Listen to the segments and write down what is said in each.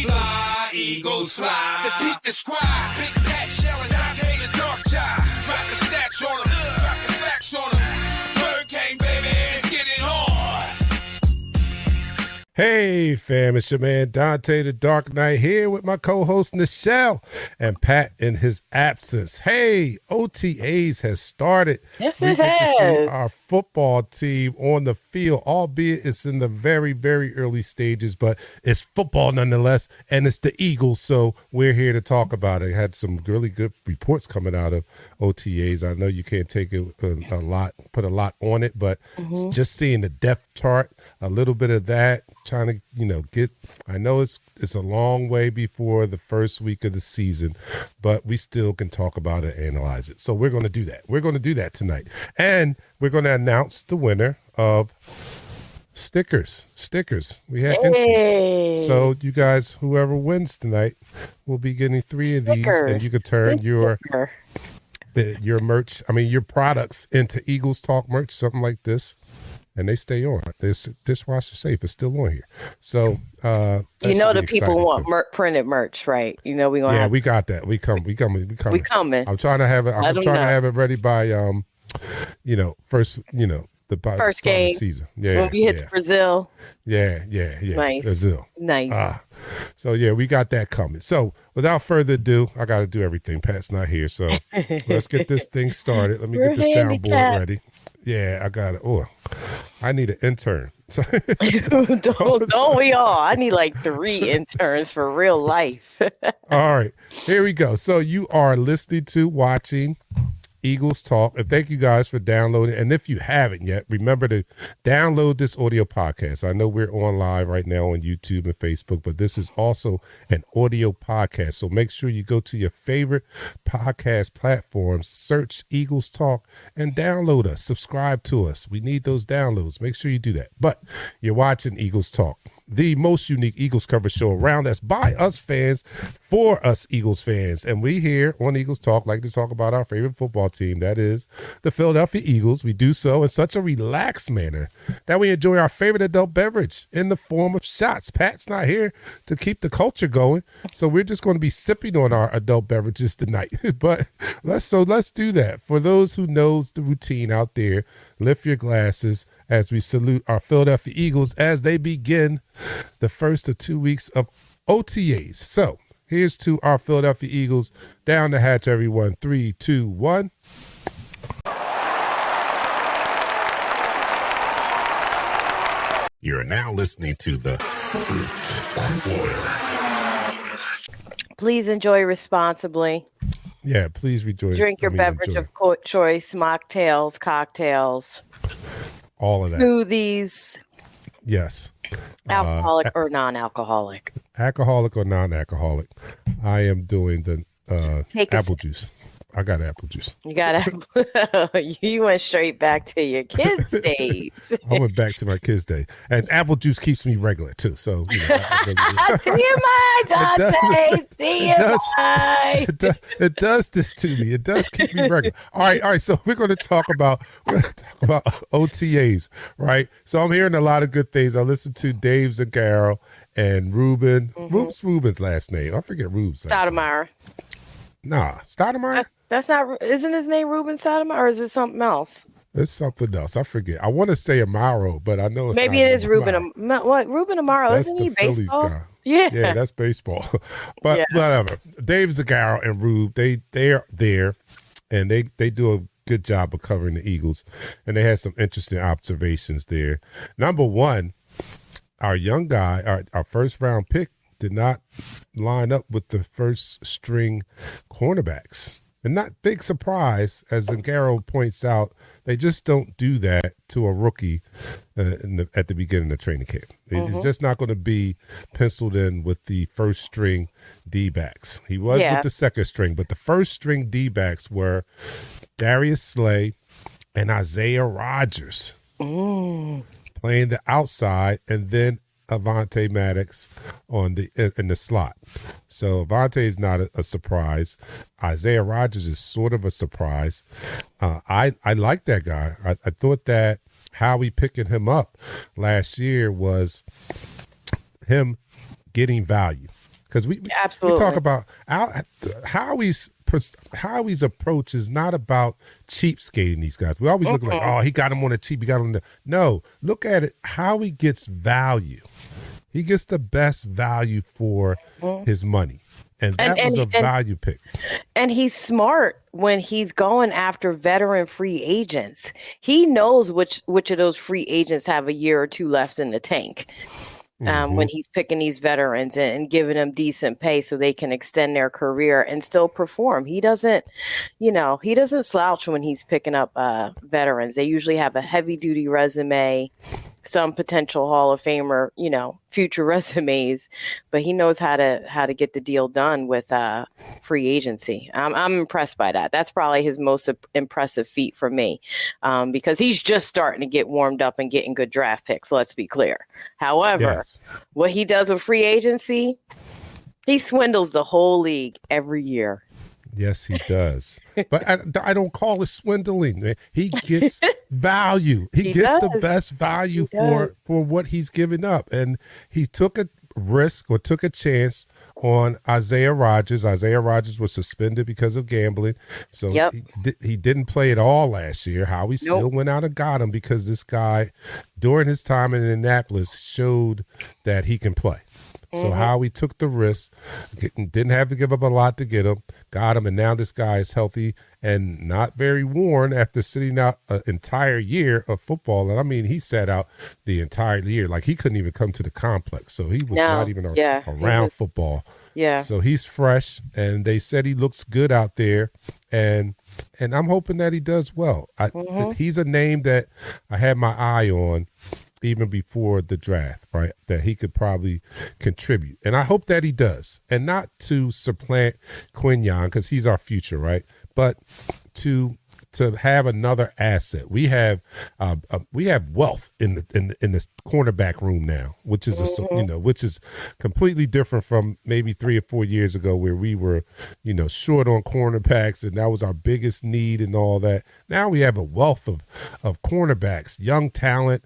Fly, Eagles fly. Let's beat the squad. Big Pat Shell and Dante the Dark Child. Drop the stats on them. Drop the facts on them. Spur King, baby. Let's get it on. Hey, fam, it's your man Dante the Dark Knight here with my co-host Nichelle and Pat in his absence. Hey, OTAs has started. Yes, we it get has. to see our football team on the field, albeit it's in the very, very early stages, but it's football nonetheless, and it's the Eagles, so we're here to talk about it. I had some really good reports coming out of OTAs. I know you can't take it a lot, put a lot on it, but just seeing the depth chart, a little bit of that, trying to, I know it's a long way before the first week of the season, but we still can talk about it and analyze it. So we're going to do that. We're going to do that tonight. And we're going to announce the winner of stickers. We had entries. So you guys, whoever wins tonight will be getting 3 of these, and you can turn your merch, your products into Eagles Talk merch, something like this. And they stay on. This dishwasher safe is still on here. So the people want printed merch, right? We gonna. Yeah, we got that. We coming. I'm trying to have it. I'm trying to have it ready by first first game season. Yeah, when we hit Brazil. Yeah. Nice. Brazil. Nice. So yeah, we got that coming. So without further ado, I got to do everything. Pat's not here, so let's get this thing started. Let me get the soundboard ready. Yeah, I got it. Oh, I need an intern. Don't we all? I need like 3 interns for real life. All right, here we go. So you are listening to, watching Eagles Talk, and thank you guys for downloading. And if you haven't yet, remember to download this audio podcast. I know we're on live right now on YouTube and Facebook, but this is also an audio podcast. So make sure you go to your favorite podcast platform, search Eagles Talk, and download us. Subscribe to us. We need those downloads. Make sure you do that. But you're watching Eagles Talk, the most unique Eagles coverage show around. That's by us fans, for us Eagles fans. And we here on Eagles Talk like to talk about our favorite football team, that is the Philadelphia Eagles. We do so in such a relaxed manner that we enjoy our favorite adult beverage in the form of shots. Pat's not here to keep the culture going, so we're just going to be sipping on our adult beverages tonight. But let's do that. For those who knows the routine out there, lift your glasses as we salute our Philadelphia Eagles as they begin the first of 2 weeks of OTAs. So here's to our Philadelphia Eagles. Down the hatch, everyone. 3, 2, 1. You're now listening to the Please enjoy responsibly. Yeah, please rejoice. Drink your beverage of choice, mocktails, cocktails, all of that. Smoothies. Yes. Alcoholic or non-alcoholic. Alcoholic or non-alcoholic. I am doing the apple juice. I got apple juice. You got apple. You went straight back to your kids' days. I went back to my kids' day, and apple juice keeps me regular too. So TMI, Dante. TMI. It does this to me. It does keep me regular. All right. So we're going to talk about OTAs, right? So I'm hearing a lot of good things. I listened to Dave Zagaro and Ruben. What's Ruben's last name? I forget Ruben's last name. Stoudemire. Nah, Stoudemire? That's not, isn't his name Ruben Stoudemire, or is it something else? It's something else. I forget. I want to say Amaro, but I know it's maybe not it is Ruben. Ruben Amaro? That's isn't he the Phillies baseball? guy. Yeah, that's baseball. But whatever. Dave Zagaro and Rube, they are there, and they do a good job of covering the Eagles, and they had some interesting observations there. Number one, our young guy, our first round pick, did not line up with the first string cornerbacks. And not big surprise, as Zagaro points out, they just don't do that to a rookie at the beginning of training camp. It's just not going to be penciled in with the first string D-backs. He was with the second string, but the first string D-backs were Darius Slay and Isaiah Rodgers playing the outside, and then Avonte Maddox in the slot. So Avonte is not a surprise. Isaiah Rodgers is sort of a surprise. I like that guy. I thought that Howie picking him up last year was him getting value. Because we Absolutely. talk about Howie's approach is not about cheapskating these guys. We always look like, oh, he got him on a cheap, he got him on the. No, look at it. Howie gets value. He gets the best value for his money. And that was a value pick. And he's smart when he's going after veteran free agents. He knows which of those free agents have a year or two left in the tank. When he's picking these veterans and giving them decent pay so they can extend their career and still perform. He doesn't slouch when he's picking up veterans. They usually have a heavy duty resume, some potential Hall of Famer, future resumes, but he knows how to get the deal done with free agency. I'm impressed by that. That's probably his most impressive feat for me, because he's just starting to get warmed up and getting good draft picks. Let's be clear. However, what he does with free agency, he swindles the whole league every year. Yes, he does. But I don't call it swindling, man. He gets value. He gets the best value for what he's giving up. And he took a risk or took a chance on Isaiah Rodgers. Isaiah Rodgers was suspended because of gambling. So he didn't play at all last year. Howie still went out and got him because this guy, during his time in Indianapolis, showed that he can play. So Howie took the risk, didn't have to give up a lot to get him, got him, and now this guy is healthy and not very worn after sitting out an entire year of football. And I mean, he sat out the entire year. Like, he couldn't even come to the complex. So he was not even around football. Yeah. So he's fresh, and they said he looks good out there. And I'm hoping that he does well. He's a name that I had my eye on even before the draft, right? That he could probably contribute. And I hope that he does. And not to supplant Quinyon, because he's our future, right? But to have another asset. We have wealth in the cornerback room now, which is which is completely different from maybe 3 or 4 years ago, where we were, short on cornerbacks, and that was our biggest need and all that. Now we have a wealth of cornerbacks, young talent,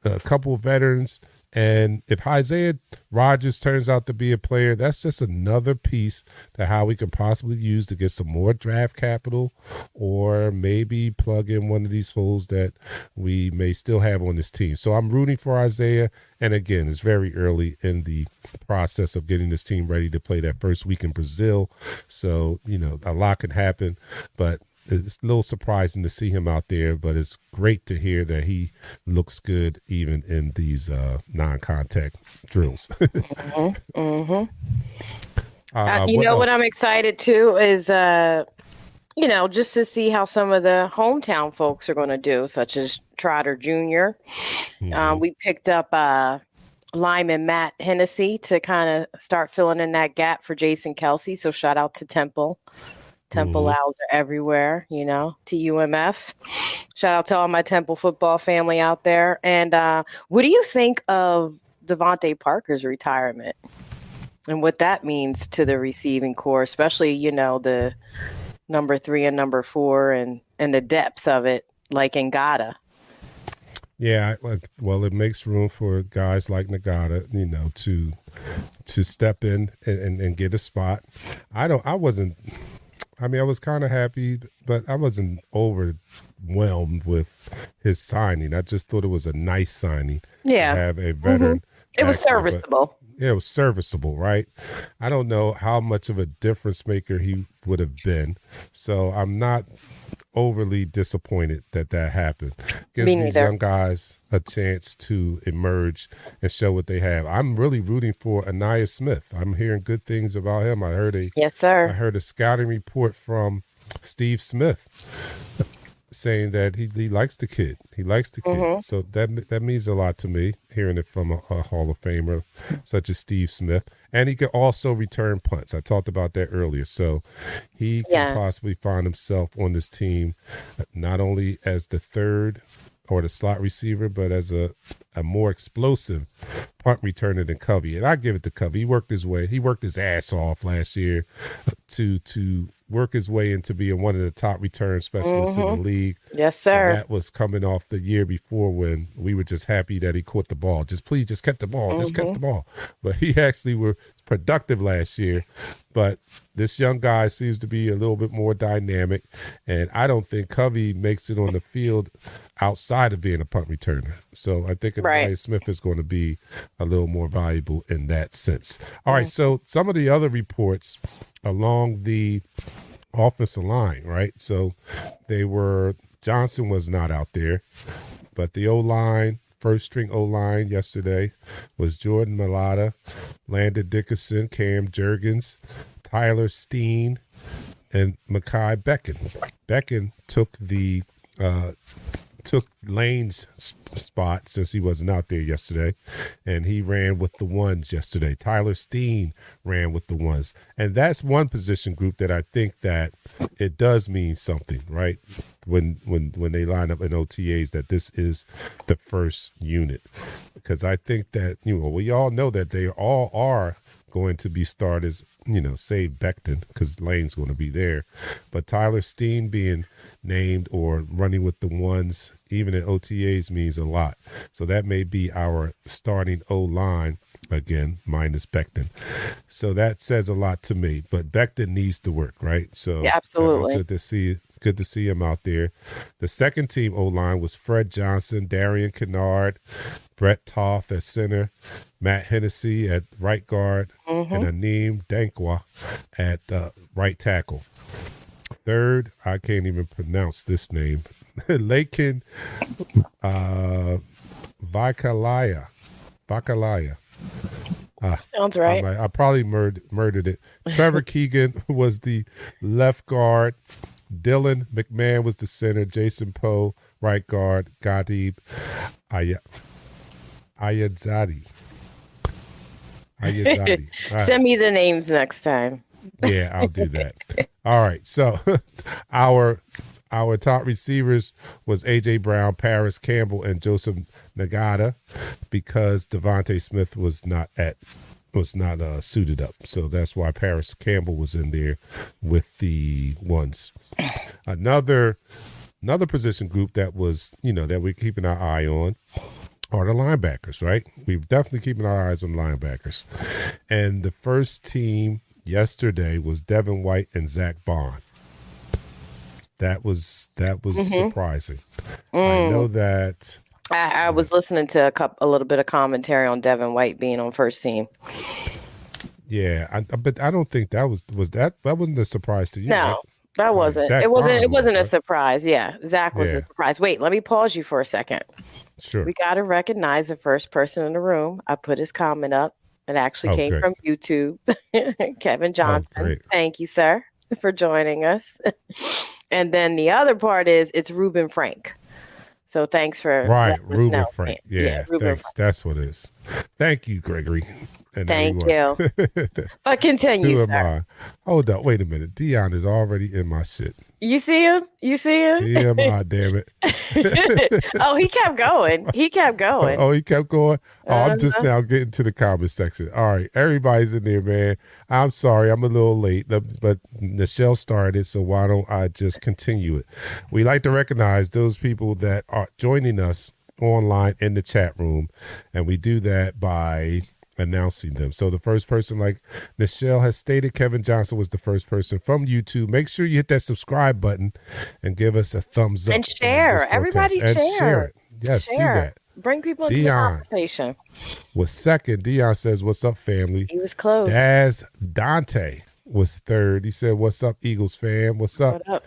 a couple of veterans. And if Isaiah Rodgers turns out to be a player, that's just another piece to how we can possibly use to get some more draft capital, or maybe plug in one of these holes that we may still have on this team. So I'm rooting for Isaiah. And again, it's very early in the process of getting this team ready to play that first week in Brazil. So, a lot can happen, but it's a little surprising to see him out there, but it's great to hear that he looks good even in these non-contact drills. What I'm excited to is, just to see how some of the hometown folks are going to do, such as Trotter Jr. We picked up lineman Matt Hennessy to kind of start filling in that gap for Jason Kelsey. So shout out to Temple. Temple Owls are everywhere, TUMF. Shout out to all my Temple football family out there. And what do you think of Devontae Parker's retirement and what that means to the receiving core, especially, the number 3 and number 4 and the depth of it, like Ngata? Yeah, well, it makes room for guys like Ngata, to step in and get a spot. I was kind of happy, but I wasn't overwhelmed with his signing. I just thought it was a nice signing. Yeah. To have a veteran. It was serviceable. It was serviceable, right? I don't know how much of a difference maker he would have been. So I'm not overly disappointed that happened. Gives these young guys a chance to emerge and show what they have. I'm really rooting for Anaya Smith. I'm hearing good things about him. I heard a scouting report from Steve Smith saying that he likes the kid. He likes the kid. So that means a lot to me, hearing it from a Hall of Famer such as Steve Smith. And he can also return punts. I talked about that earlier. So he can possibly find himself on this team not only as the third or the slot receiver, but as a more explosive punt returner than Covey. And I give it to Covey. He worked his ass off last year to work his way into being one of the top return specialists in the league. Yes, sir. And that was coming off the year before when we were just happy that he caught the ball. Just catch the ball. Just catch the ball. But he actually was productive last year. But this young guy seems to be a little bit more dynamic. And I don't think Covey makes it on the field outside of being a punt returner. So I think Elias Smith is going to be a little more valuable in that sense. All right, so some of the other reports along the offensive line, right? So Johnson was not out there, but the O-line, first string O-line yesterday was Jordan Mailata, Landon Dickerson, Cam Jurgens, Tyler Steen, and Mekhi Becton. Becton took Lane's spot since he wasn't out there yesterday, and he ran with the ones yesterday. Tyler Steen ran with the ones, and that's one position group that I think that it does mean something, right? When they line up in OTAs, that this is the first unit, because I think that we all know that they all are going to be starters, save Becton because Lane's going to be there. But Tyler Steen being named or running with the ones, even in OTAs, means a lot. So that may be our starting O-line, again, minus Becton. So that says a lot to me. But Becton needs to work, right? So yeah, absolutely. Good to see him out there. The second team O-line was Fred Johnson, Darian Kennard, Brett Toth at center, Matt Hennessy at right guard, and Aneem Dankwa at right tackle. Third, I can't even pronounce this name, Lakin Vakalaya. Sounds right. I probably murdered it. Trevor Keegan was the left guard. Dylan McMahon was the center. Jason Poe, right guard. Ghaib Ayadzadi. Right. Send me the names next time. Yeah, I'll do that. All right. So our top receivers was A.J. Brown, Paris Campbell, and Joseph Nagata, because Devontae Smith was not suited up. So that's why Paris Campbell was in there with the ones. Another position group that was, that we're keeping our eye on are the linebackers, right? We're definitely keeping our eyes on linebackers. And the first team yesterday was Devin White and Zach Bond. That was surprising. I know that I was listening to a little bit of commentary on Devin White being on first team. Yeah, but I don't think that wasn't a surprise to you. No, right? that wasn't. Zach It wasn't. Bond It wasn't was, a surprise. Yeah, Zach was a surprise. Wait, let me pause you for a second. Sure. We got to recognize the first person in the room. I put his comment up. It actually came from YouTube. Kevin Johnson. Great. Thank you, sir, for joining us. And then the other part is it's Ruben Frank. So thanks for Ruben Frank. Yeah, Ruben thanks. Frank. That's what it is. Thank you, Gregory. And thank you. But continue, sir. Hold up. Wait a minute. Dion is already in my shit. You see him? TMI, damn it. Oh, he kept going. He kept going. Oh, he kept going? Oh, I'm just now getting to the comment section. All right. Everybody's in there, man. I'm sorry. I'm a little late, but Nichelle started, so why don't I just continue it? We like to recognize those people that are joining us online in the chat room, and we do that by announcing them. So the first person, like Nichelle has stated, Kevin Johnson was the first person from YouTube. Make sure you hit that subscribe button and give us a thumbs up. And share. Everybody share it. Yes, share. Do that. Bring people into the conversation. Was second. Dion says, "What's up, family?" He was close. Daz Dante was third. He said, "What's up, Eagles fam? What's up?" What up?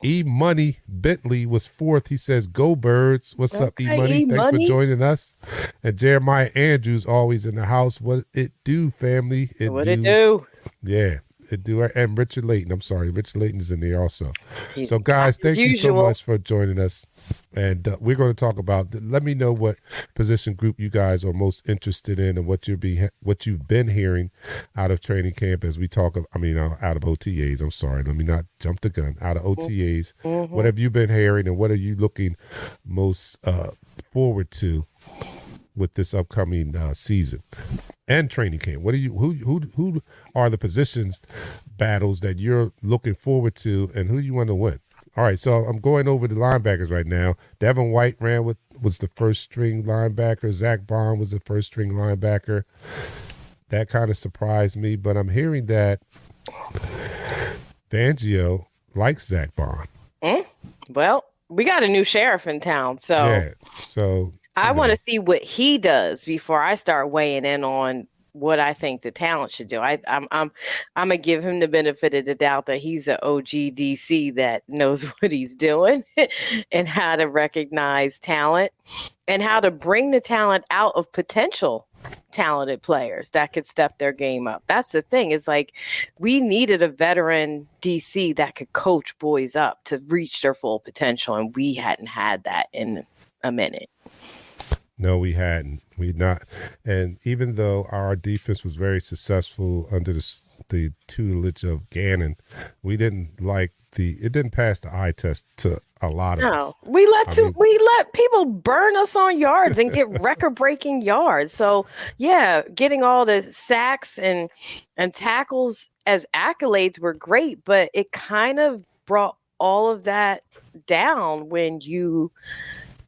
E Money Bentley was fourth. He says, "Go Birds." What's up, E Money? Thanks for joining us. And Jeremiah Andrews always in the house. What it do, family? It do? Yeah. It do. And Richard Layton. I'm sorry. Richard Layton is in there also. So, guys, thank you so much for joining us. And we're going to talk about, let me know what position group you guys are most interested in and what you've been hearing out of training camp as we talk, out of OTAs. I'm sorry. Let me not jump the gun. Out of OTAs. Mm-hmm. What have you been hearing and what are you looking most forward to with this upcoming season? and training camp? What are you who are the positions battles that you're looking forward to, and who you want to win? All right, so I'm going over the linebackers right now. Devin White was the first string linebacker. Zach Bond was the first string linebacker. That kind of surprised me, but I'm hearing that Fangio likes Zach Bond. Well, we got a new sheriff in town, so Yeah, so I want to see what he does before I start weighing in on what I think the talent should do. I'm gonna give him the benefit of the doubt that he's an OGDC that knows what he's doing and how to recognize talent and how to bring the talent out of potential talented players that could step their game up. That's the thing. It's like we needed a veteran DC that could coach boys up to reach their full potential, and we hadn't had that in a minute. No, we hadn't. We not. And even though our defense was very successful under the tutelage of Gannon, we didn't like it didn't pass the eye test to a lot of us. We let people burn us on yards and get record-breaking yards. So yeah, getting all the sacks and tackles as accolades were great, but it kind of brought all of that down when you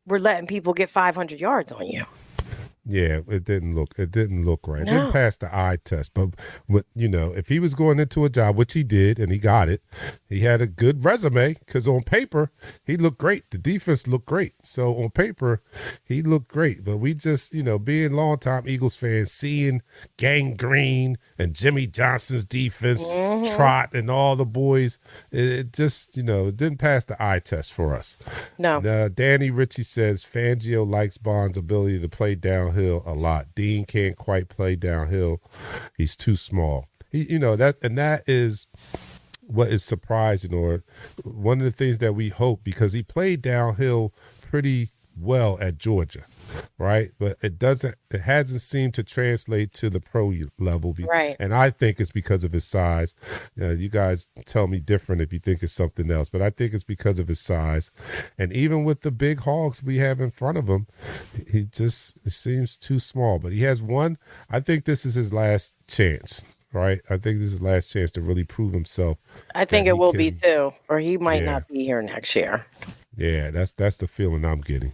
were letting people get 500 yards on you. Yeah, it didn't look right. No. It didn't pass the eye test. But if he was going into a job, which he did, and he got it, he had a good resume because on paper he looked great. The defense looked great. So on paper he looked great. But we just, being longtime Eagles fans, seeing Gang Green and Jimmy Johnson's defense, Trot and all the boys, it just, it didn't pass the eye test for us. No. Danny Ritchie says Fangio likes Bond's ability to play downhill a lot. Dean can't quite play downhill. He's too small. That is what is surprising, or one of the things that we hope, because he played downhill pretty well at Georgia, right? But it hasn't seemed to translate to the pro level. Right. And I think it's because of his size. You guys tell me different if you think it's something else, but I think it's because of his size. And even with the big hogs we have in front of him, it seems too small. But he has I think this is his last chance. Right, I think this is his last chance to really prove himself. I think it will be too, or he might not be here next year. Yeah, that's the feeling I'm getting.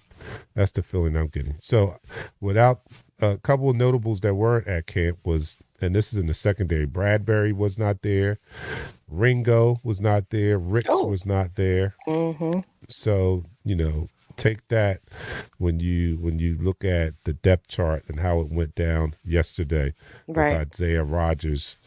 That's the feeling I'm getting. So, without a couple of notables that weren't at camp and this is in the secondary. Bradbury was not there. Ringo was not there. Ricks was not there. Mm-hmm. So take that when you look at the depth chart and how it went down yesterday, right, with Isaiah Rodgers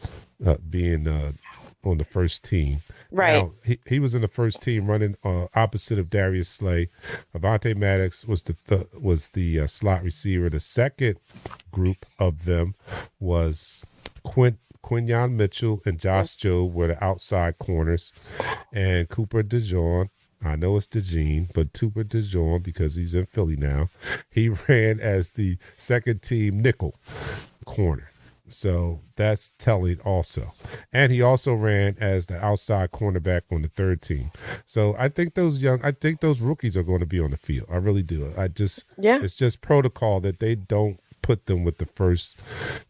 being on the first team. Right. Now, he was in the first team running opposite of Darius Slay. Avonte Maddox was the slot receiver. The second group of them was Quinyon Mitchell and Josh Jobe were the outside corners, and Cooper DeJean. I know it's DeJean, but Cooper DeJean, because he's in Philly now, he ran as the second team nickel corner. So that's telling also. And he also ran as the outside cornerback on the third team. So I think those rookies are going to be on the field. I really do. It's just protocol that they don't put them with the first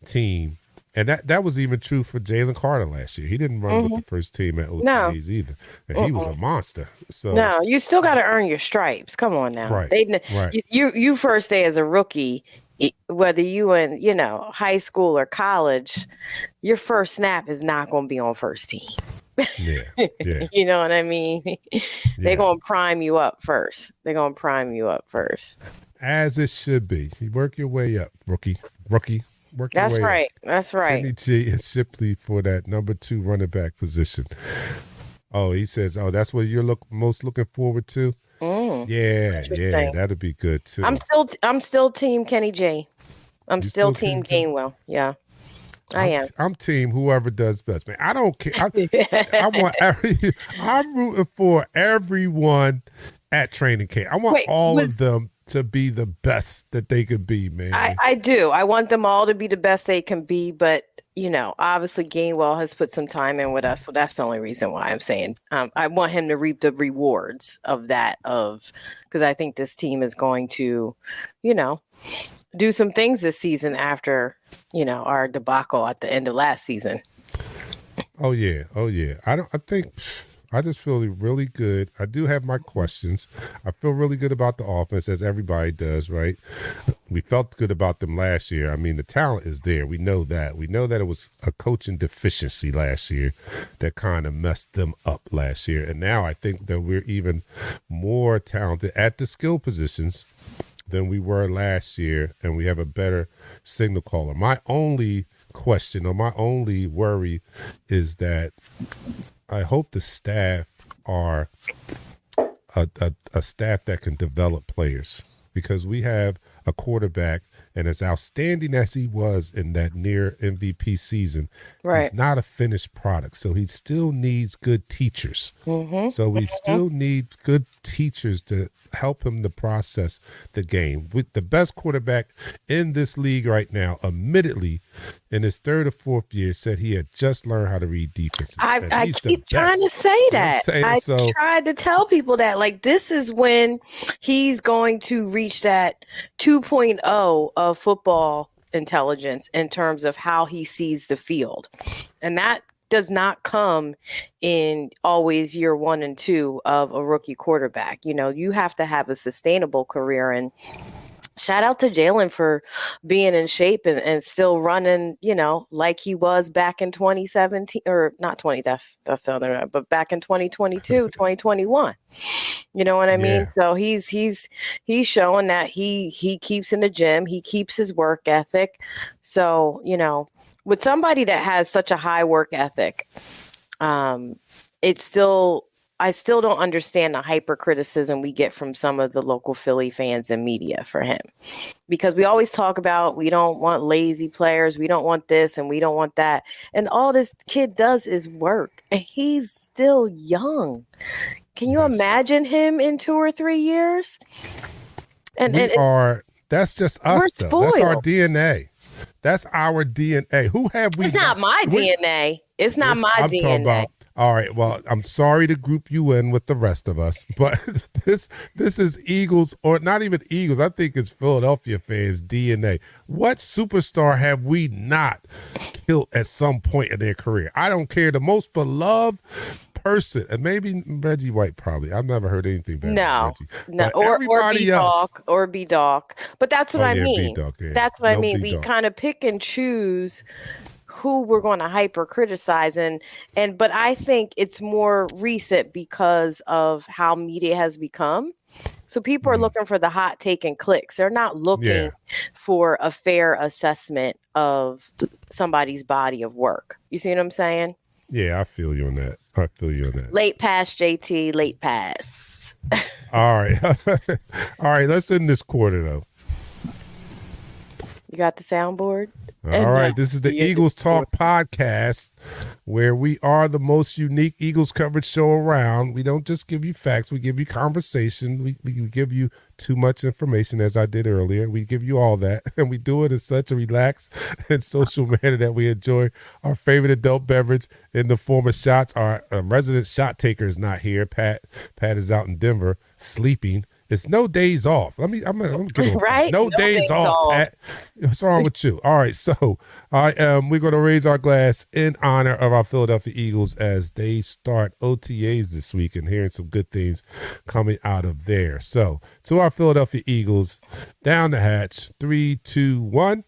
team. And that was even true for Jalen Carter last year. He didn't run with the first team at OTAs either. And he was a monster. So no, you still got to earn your stripes. Come on now. Right. You first day as a rookie, whether you in high school or college, your first snap is not going to be on first team. Yeah. You know what I mean? They're going to prime you up first. As it should be. You work your way up, rookie. That's right. Kenny G and Shipley for that number 2 running back position. Oh, he says, that's what you're most looking forward to? Yeah, that'd be good too. I'm still team Kenny G. I'm still team Gainwell. Yeah. I am. I'm team whoever does best, man. I don't care. I'm rooting for everyone at training camp. I want of them to be the best that they could be, man. I do. I want them all to be the best they can be, but obviously Gainwell has put some time in with us, so that's the only reason why I'm saying I want him to reap the rewards of that, because I think this team is going to, do some things this season after, our debacle at the end of last season. Oh yeah. I just feel really good. I do have my questions. I feel really good about the offense, as everybody does, right? We felt good about them last year. I mean, the talent is there. We know that. We know that it was a coaching deficiency last year that kind of messed them up last year. And now I think that we're even more talented at the skill positions than we were last year, and we have a better signal caller. My only question or my only worry is that I hope the staff are a staff that can develop players, because we have a quarterback, and as outstanding as he was in that near MVP season, he's not a finished product. So he still needs good teachers. So we still need good teachers to help him to process the game. With the best quarterback in this league right now, admittedly, in his third or fourth year, said he had just learned how to read defenses. I keep trying to say that. I tried to tell people that, like, this is when he's going to reach that 2.0 of football intelligence in terms of how he sees the field. And that does not come in always year 1 and 2 of a rookie quarterback. You have to have a sustainable career, and shout out to Jalen for being in shape and still running, like he was back in 2017, or not 20, that's the other, but back in 2022, 2021. You know what I mean? So he's showing that he keeps in the gym, he keeps his work ethic. So, with somebody that has such a high work ethic, I still don't understand the hyper criticism we get from some of the local Philly fans and media for him, because we always talk about, we don't want lazy players, we don't want this and we don't want that. And all this kid does is work, and he's still young. Can you imagine him in 2 or 3 years? That's just us, though. That's our DNA. That's our DNA. Who have we? It's not my DNA. It's not my DNA. Talking about, all right. Well, I'm sorry to group you in with the rest of us, but this is Eagles, or not even Eagles. I think it's Philadelphia fans' DNA. What superstar have we not killed at some point in their career? I don't care. The most beloved person, and maybe Reggie White, probably. I've never heard anything better. No, or B Doc. But that's what I mean. B-Doc, yeah. That's what I mean. B-Doc. We kind of pick and choose who we're going to hyper criticize, but I think it's more recent because of how media has become. So people are looking for the hot take and clicks. They're not looking for a fair assessment of somebody's body of work. You see what I'm saying? Yeah, I feel you on that. Late pass, JT. Late pass. All right. All right. Let's end this quarter, though. You got the soundboard? All right. This is the Eagles Talk podcast, where we are the most unique Eagles coverage show around. We don't just give you facts. We give you conversation. We give you too much information, as I did earlier. We give you all that, and we do it in such a relaxed and social manner that we enjoy our favorite adult beverage in the form of shots. Our resident shot taker is not here. Pat is out in Denver sleeping. It's no days off. I'm gonna get on right. No days off, Pat. What's wrong with you? All right, so we're gonna raise our glass in honor of our Philadelphia Eagles as they start OTAs this week, and hearing some good things coming out of there. So to our Philadelphia Eagles, down the hatch, 3, 2, 1.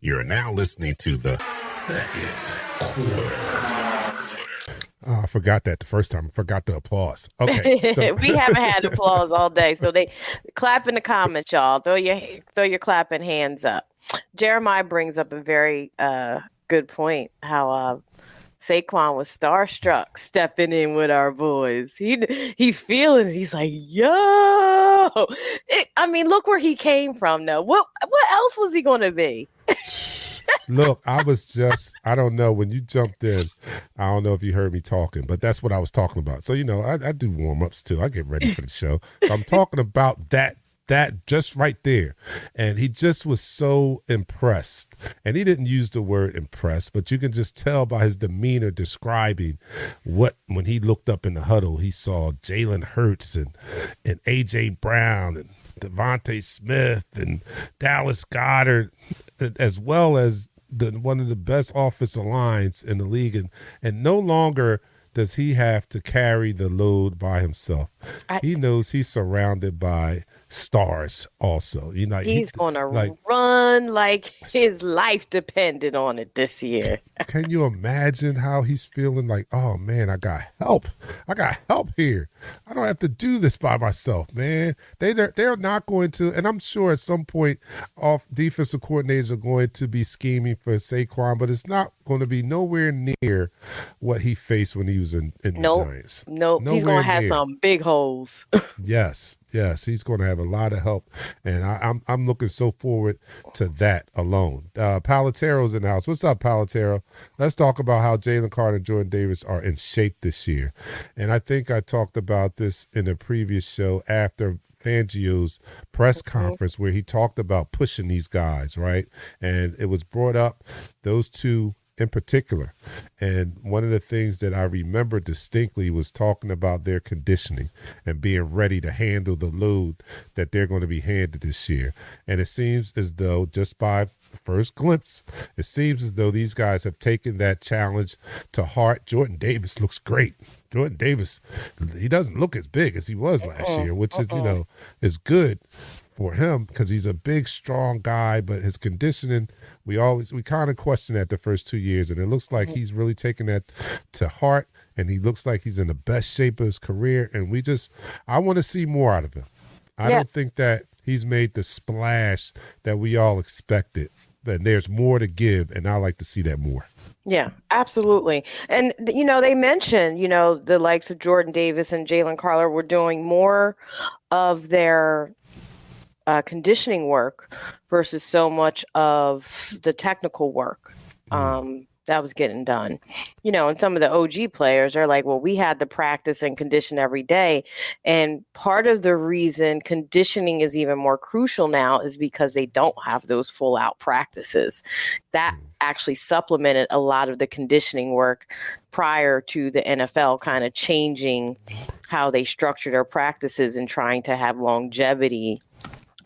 You're now listening to the second quarter. Oh, I forgot that the first time. I forgot the applause. Okay. So. We haven't had applause all day. So they clap in the comments, y'all. Throw your clapping hands up. Jeremiah brings up a very good point, how Saquon was starstruck stepping in with our boys. He's feeling it. He's like, yo. Look where he came from, though. What else was he going to be? Look, I don't know, when you jumped in, I don't know if you heard me talking, but that's what I was talking about. So, I do warm-ups too. I get ready for the show. So I'm talking about that that just right there. And he just was so impressed. And he didn't use the word impressed, but you can just tell by his demeanor describing what, when he looked up in the huddle, he saw Jalen Hurts and A.J. Brown and Devontae Smith and Dallas Goedert, as well as one of the best offensive lines in the league. And no longer does he have to carry the load by himself. He knows he's surrounded by stars also. He's going to run like his life depended on it this year. Can you imagine how he's feeling? Like, oh man, I got help. I got help here. I don't have to do this by myself, man. They're not going to, and I'm sure at some point off defensive coordinators are going to be scheming for Saquon, but it's not going to be nowhere near what he faced when he was in the Giants. Nope. He's going to have some big holes. Yes, he's going to have a lot of help, and I'm looking so forward to that alone. Palatero's in the house. What's up, Palatero? Let's talk about how Jalen Carter and Jordan Davis are in shape this year. And I think I talked about this in a previous show after Fangio's press conference where he talked about pushing these guys, right? And it was brought up, those two in particular. And one of the things that I remember distinctly was talking about their conditioning and being ready to handle the load that they're going to be handed this year. And it seems as though, just by first glimpse, it seems as though these guys have taken that challenge to heart. Jordan Davis looks great. Jordan Davis, he doesn't look as big as he was last year, which is, is good for him because he's a big, strong guy, but his conditioning, we kind of question that the first 2 years, and it looks like he's really taking that to heart, and he looks like he's in the best shape of his career, and I want to see more out of him. I don't think that he's made the splash that we all expected, but there's more to give, and I like to see that more. Yeah, absolutely. And, they mentioned, the likes of Jordan Davis and Jalen Carter were doing more of their conditioning work versus so much of the technical work that was getting done. And some of the OG players are like, well, we had to practice and condition every day. And part of the reason conditioning is even more crucial now is because they don't have those full out practices. That actually supplemented a lot of the conditioning work prior to the NFL kind of changing how they structure their practices and trying to have longevity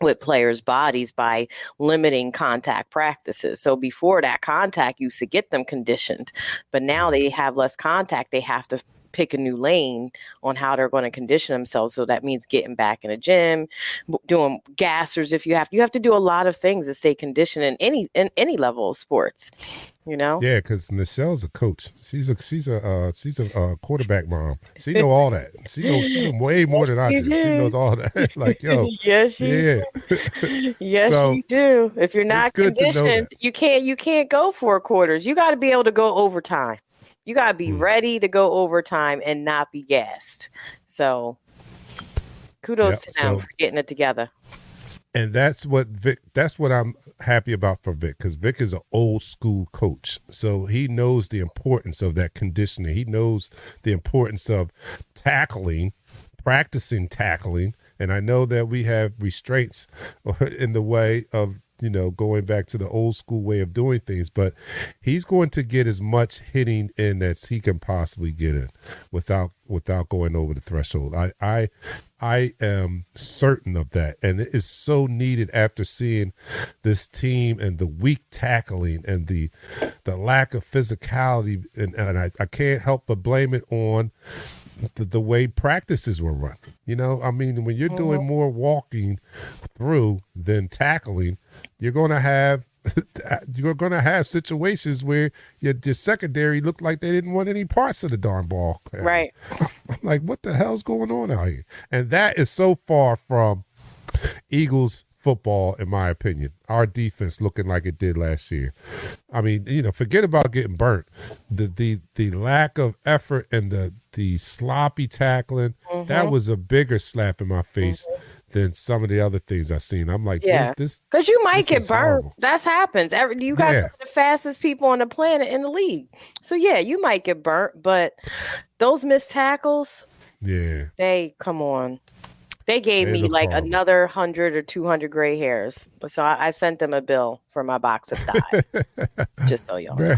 with players' bodies by limiting contact practices. So before that, contact used to get them conditioned, but now they have less contact. They have to pick a new lane on how they're going to condition themselves. So that means getting back in a gym, doing gassers if you have to do a lot of things to stay conditioned in any level of sports. Yeah, because Michelle's a coach. She's a quarterback mom. She know all that. She knows way more than I do. She knows all that. Like, yo, yes, yeah. Yes, so, you do. If you're not conditioned, you can't go 4 quarters. You got to be able to go overtime. You got to be ready to go overtime and not be gassed. So kudos to them for getting it together. And that's what I'm happy about for Vic, because Vic is an old school coach. So he knows the importance of that conditioning. He knows the importance of practicing tackling. And I know that we have restraints in the way of, going back to the old school way of doing things, but he's going to get as much hitting in as he can possibly get in without going over the threshold. I am certain of that. And it is so needed after seeing this team and the weak tackling and the lack of physicality. And I can't help but blame it on the way practices were run. When you're doing more walking through than tackling, you're going to have situations where your secondary looked like they didn't want any parts of the darn ball. Right. I'm like, what the hell's going on out here? And that is so far from Eagles football, in my opinion. Our defense looking like it did last year. Forget about getting burnt. The lack of effort and the sloppy tackling, that was a bigger slap in my face than some of the other things I've seen. I'm like, this because you might get burnt. That happens. You guys are the fastest people on the planet in the league. So you might get burnt, but those missed tackles, they come on. They gave They me look like horrible. another 100 or 200 gray hairs. So I sent them a bill for my box of thighs. Just so y'all know.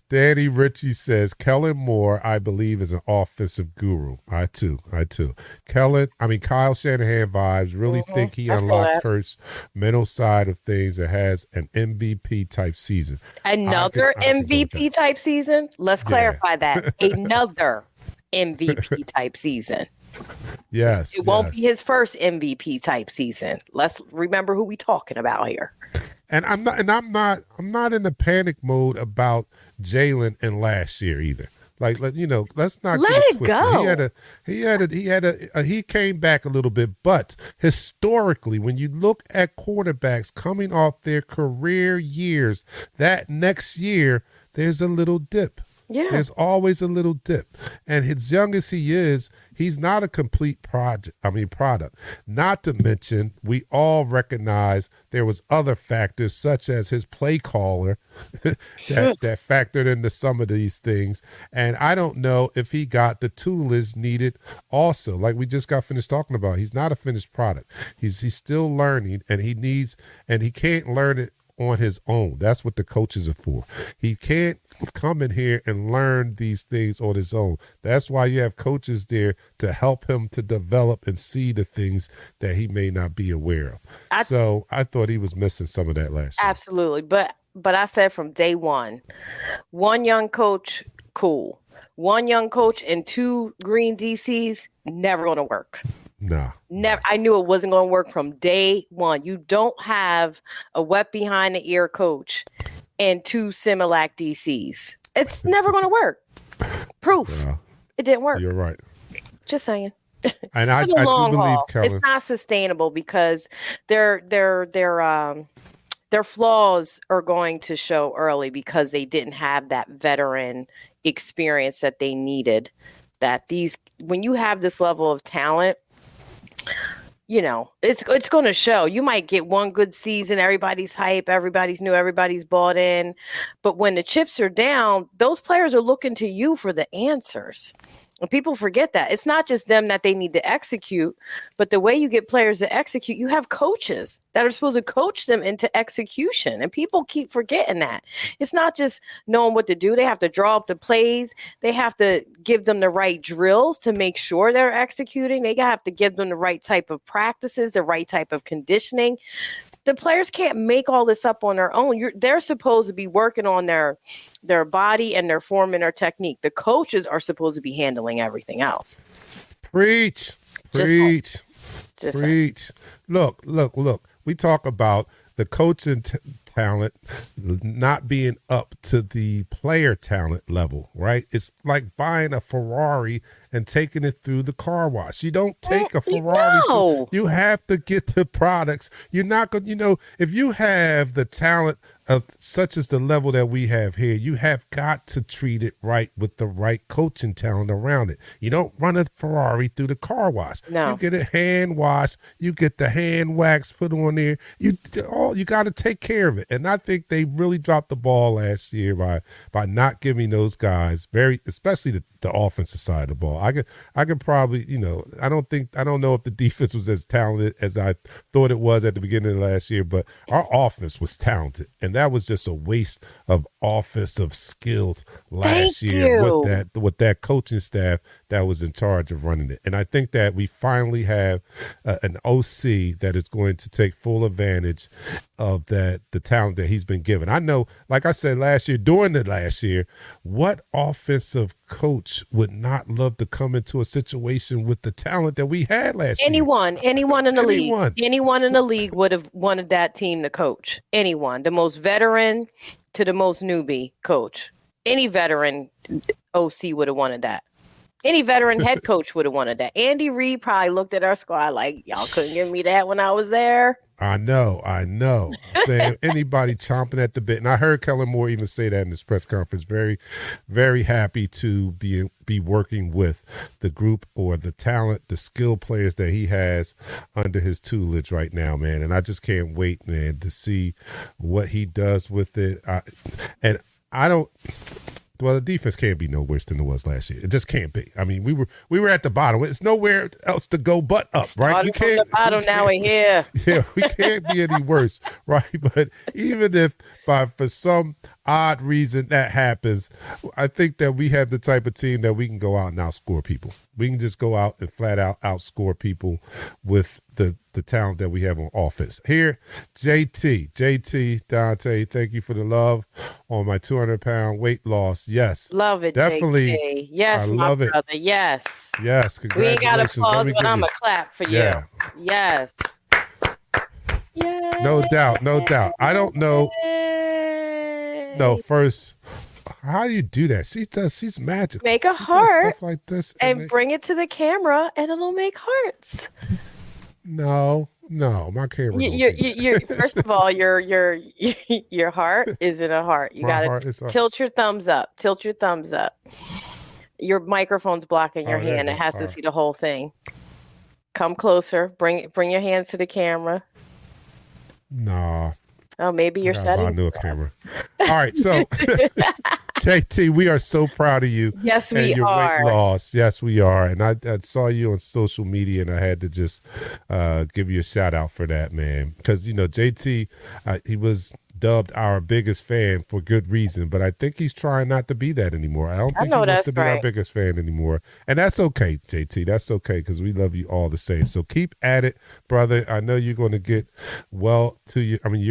Danny Ritchie says Kellen Moore, I believe, is an offensive guru. I too. Kyle Shanahan vibes. Really think he I feel unlocks that. Hurts' mental side of things and has an MVP type season. Another I can go with MVP type season? Let's clarify that. Another MVP type season. Yes. It won't be his first MVP type season. Let's remember who we talking about here. And I'm not in the panic mode about Jalen and last year either. Like, let's not let get it twisted. go. He came back a little bit, but historically, when you look at quarterbacks coming off their career years, that next year there's a little dip. Yeah. There's always a little dip. And as young as he is, he's not a complete product. Not to mention, we all recognize there was other factors such as his play caller that factored into some of these things. And I don't know if he got the toolage needed also. Like we just got finished talking about, he's not a finished product. He's still learning, and he can't learn it on his own. That's what the coaches are for. He can't come in here and learn these things on his own. That's why you have coaches there to help him to develop and see the things that he may not be aware of. So I thought he was missing some of that last year. Absolutely. But I said from day one young coach, cool. One young coach and two green DCs, never going to work. Nah. Never. I knew it wasn't going to work from day one. You don't have a wet behind the ear coach and two Similac DCs. It's never going to work. Proof. Yeah. It didn't work. You're right. Just saying. And I do believe, Kellen, it's not sustainable because their flaws are going to show early because they didn't have that veteran experience that they needed. When you have this level of talent, it's going to show. You might get one good season, everybody's hype, everybody's new, everybody's bought in. But when the chips are down, those players are looking to you for the answers. And people forget that. It's not just them that they need to execute, but the way you get players to execute, you have coaches that are supposed to coach them into execution. And people keep forgetting that. It's not just knowing what to do. They have to draw up the plays. They have to give them the right drills to make sure they're executing. They have to give them the right type of practices, the right type of conditioning. The players can't make all this up on their own. They're supposed to be working on their body and their form and their technique. The coaches are supposed to be handling everything else. Preach. Look. We talk about the coaching talent not being up to the player talent level, right? It's like buying a Ferrari and taking it through the car wash. You don't take a Ferrari. No. You have to get the products. You're not going to, if you have the talent of such as the level that we have here, you have got to treat it right with the right coaching talent around it. You don't run a Ferrari through the car wash. No. You get it hand washed. You get the hand wax put on there. You got to take care of it. And I think they really dropped the ball last year by not giving those guys especially the offensive side of the ball. I could probably, I don't know if the defense was as talented as I thought it was at the beginning of last year, but our offense was talented. And that was just a waste of offensive skills last year with that coaching staff that was in charge of running it. And I think that we finally have an OC that is going to take full advantage of the talent that he's been given. I know, like I said during the last year, what offensive coach would not love to come into a situation with the talent that we had last year? Anyone in the league. Anyone in the league would have wanted that team to coach. Anyone. The most veteran to the most newbie coach. Any veteran OC would have wanted that. Any veteran head coach would have wanted that. Andy Reid probably looked at our squad like, y'all couldn't give me that when I was there. I know. Man, anybody chomping at the bit. And I heard Kellen Moore even say that in his press conference. Very, very happy to be working with the group or the talent, the skill players that he has under his tutelage right now, man. And I just can't wait, man, to see what he does with it. Well, the defense can't be no worse than it was last year. It just can't be. I mean, we were at the bottom. It's nowhere else to go but up, right? We can't. From the bottom, now we're here. Yeah, we can't be any worse, right? But even if for some odd reason that happens, I think that we have the type of team that we can go out and outscore people. We can just go out and flat out outscore people with the talent that we have on offense. Here, JT Dante, thank you for the love on my 200-pound weight loss. Yes. Love it, definitely. JT. Yes, I love it. Brother. Yes. Yes, congratulations. We ain't got applause, but I'm a clap for you. Yes. Yay. No doubt. I don't know. No, first, how do you do that? She's magic. Make a heart stuff like this and bring it to the camera, and it'll make hearts. No, my camera. You first of all, your heart isn't a heart. You got to tilt your thumbs up. Tilt your thumbs up. Your microphone's blocking your hand. It has to see the whole thing. Come closer. Bring your hands to the camera. No. Oh, maybe you're setting. I knew a camera. All right, so JT, we are so proud of you. Yes, we and your are. Weight loss. Yes, we are. And I saw you on social media, and I had to just give you a shout out for that, man. Because JT, he was dubbed our biggest fan for good reason, but I think he's trying not to be that anymore. I don't think he wants to be our biggest fan anymore, and that's okay, JT. That's okay because we love you all the same. So keep at it, brother. I know you're going to get you're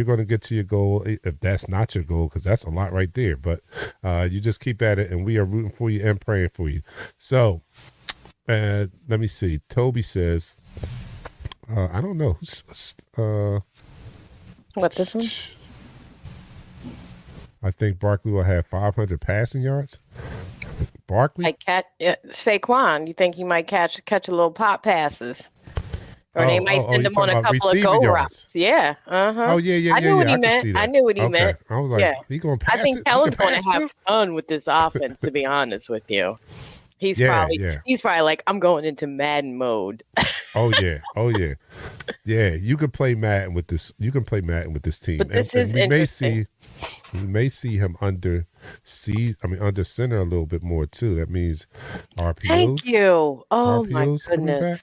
going to get to your goal if that's not your goal, because that's a lot right there. But you just keep at it, and we are rooting for you and praying for you. So let me see. Toby says, I don't know. What, this one? I think Barkley will have 500 passing yards. Barkley? Saquon, you think he might catch a little pop passes? Or they might send him on a couple of go routes. Yeah. Uh-huh. Oh, yeah. I knew what he meant. I knew what he meant. I was like, he going to pass it? I think Kellen's going to have fun with this offense, to be honest with you. He's probably like, I'm going into Madden mode. Oh yeah. Yeah, you can play Madden with this. You can play Madden with this team. But this is interesting. We may see him under center a little bit more too. That means RPOs. Thank you. Oh RPOs my goodness.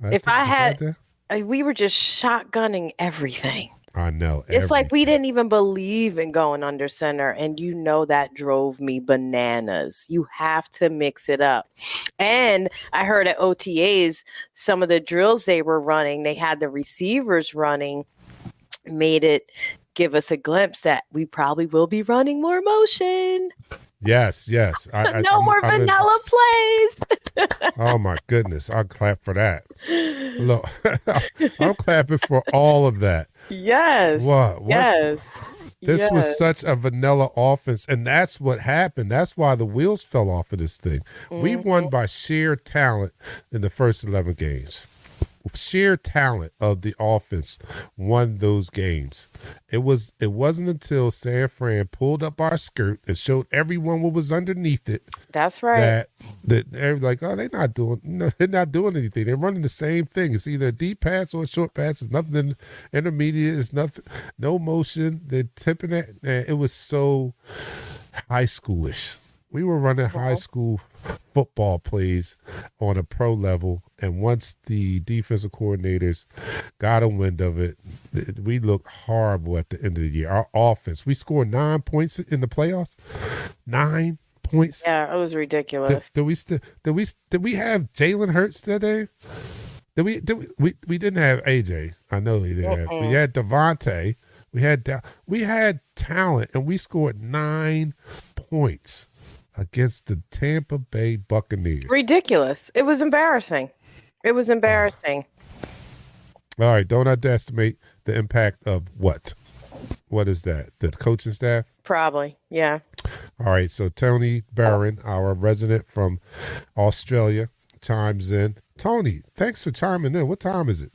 If I had, we were just shotgunning everything. I know. It's like we didn't even believe in going under center, and that drove me bananas. You have to mix it up. And I heard at OTAs, some of the drills they were running, they had the receivers running, made it give us a glimpse that we probably will be running more motion. Yes. No more vanilla plays. Oh my goodness. I'll clap for that. Look, I'm clapping for all of that. Yes. What? Yes. This was such a vanilla offense, and that's what happened. That's why the wheels fell off of this thing. Mm-hmm. We won by sheer talent in the first 11 games. Sheer talent of the offense won those games. It wasn't until San Fran pulled up our skirt and showed everyone what was underneath it. That's right. That they're like, oh, they're not doing anything. They're running the same thing. It's either a deep pass or a short pass. It's nothing intermediate. It's nothing. No motion. They're tipping it. It was so high schoolish. We were running high school football plays on a pro level, and once the defensive coordinators got a wind of it, we looked horrible at the end of the year. Our offense, we scored 9 points in the playoffs. 9 points. Yeah, it was ridiculous. Did we have Jalen Hurts today? We didn't have AJ. I know we didn't have. We had Devontae. We had talent, and we scored 9 points against the Tampa Bay Buccaneers. Ridiculous. It was embarrassing. All right, don't underestimate the impact of what? What is that? The coaching staff? Probably, yeah. All right, so Tony Barron, our resident from Australia, chimes in. Tony, thanks for chiming in. What time is it?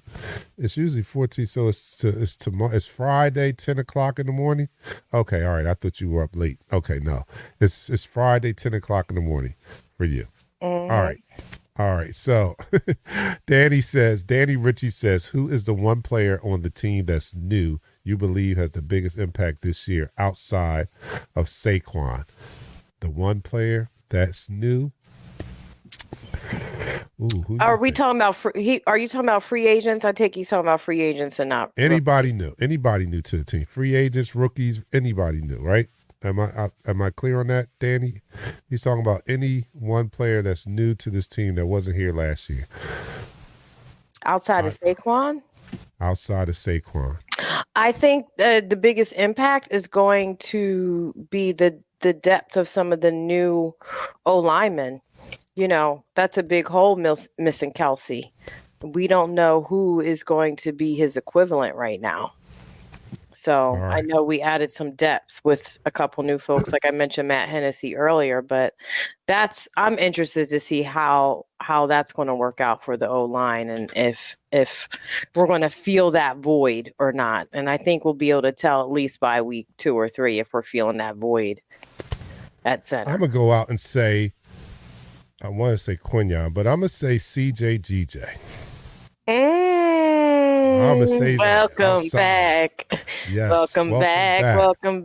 It's usually 14, so it's tomorrow. It's Friday, 10 o'clock in the morning. Okay, all right. I thought you were up late. Okay, no, it's Friday, 10 o'clock in the morning for you. Mm-hmm. All right. So, Danny Ritchie says, who is the one player on the team that's new you believe has the biggest impact this year outside of Saquon? the one player that's new. Ooh, Are we talking about are you talking about free agents? I take he's talking about free agents and not anybody new. Anybody new to the team. Free agents, rookies, anybody new, right? Am I clear on that, Danny? He's talking about any one player that's new to this team that wasn't here last year. Outside of Saquon? Outside of Saquon. I think the biggest impact is going to be the depth of some of the new O-linemen. You know, that's a big hole missing Kelsey. We don't know who is going to be his equivalent right now. So right. I know we added some depth with a couple new folks, like I mentioned Matt Hennessy earlier, but I'm interested to see how that's going to work out for the O-line and if we're going to feel that void or not. And I think we'll be able to tell at least by week 2 or 3 if we're feeling that void at center. I'm going to go out and say, I want to say Quinyon, but I'm going to say CJ GJ. I'm gonna say welcome back. Yes. Welcome